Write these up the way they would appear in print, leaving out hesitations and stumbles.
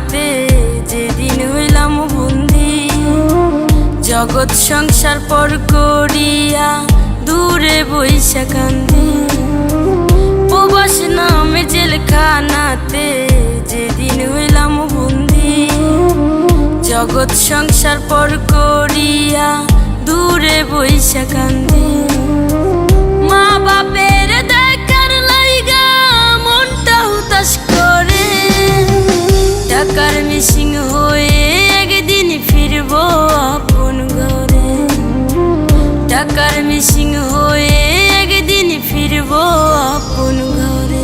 খানাতে যেদিন হইলাম বন্দি, জগৎ সংসার পর করিয়া দূরে বইসা কান্দি। প্রবাস নামে জেলখানাতে যেদিন হইলাম বন্দি, জগৎ সংসার পর করিয়া দূরে বইসা কান্দি। মা বাপের দেখার লাইগা মনটা হুতাশ করে, টাকার মিসিং হয়ে একদিন ফিরবো আপন ঘরে। টাকার মিসিং হয়ে একদিন ফিরবো আপন ঘরে।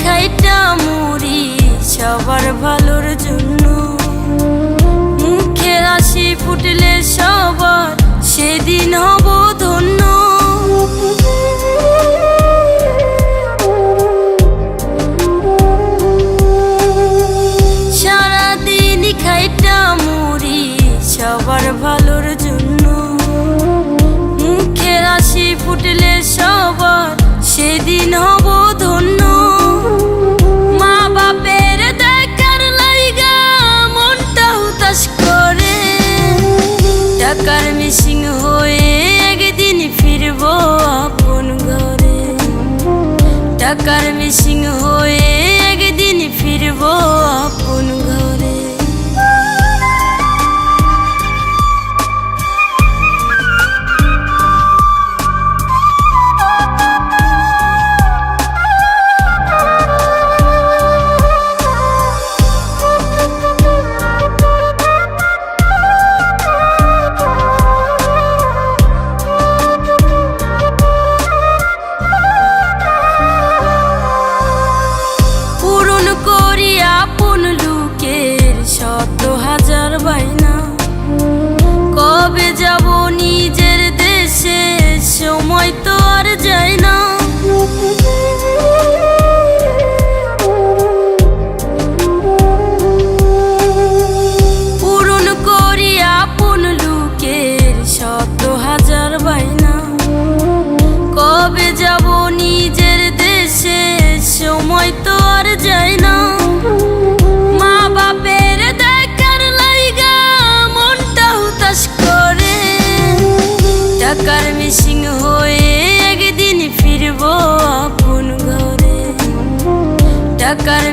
খাইটা মুড়ি সবার ভালোর জন্য, মুখের হাসি ফুটলে সবার সেদিন হব ধন্য। সারাদিন খাইটা মুড়ি সবার ভালোর জন্য, মুখের হাসি ফুটলে সবার সেদিন হব ধন্য। টাকার মিসিং হয়ে একদিন ফিরবো আপন ঘরে। টাকার মিসিং হয়ে একদিন ফিরবো আপন ঘরে। কবে যাব নিজের দেশে, সময় তো আর যায় না। পূরণ করি আপন লোকের 100,000 বায়না। কবে যাব নিজের দেশে, সময় তো আর যায় না। মা বাপের দেখার লাইগা মনটা হুতাশ করে, টাকার মিসিং হয়ে একদিন ফিরবো আপন ঘরে। টাকার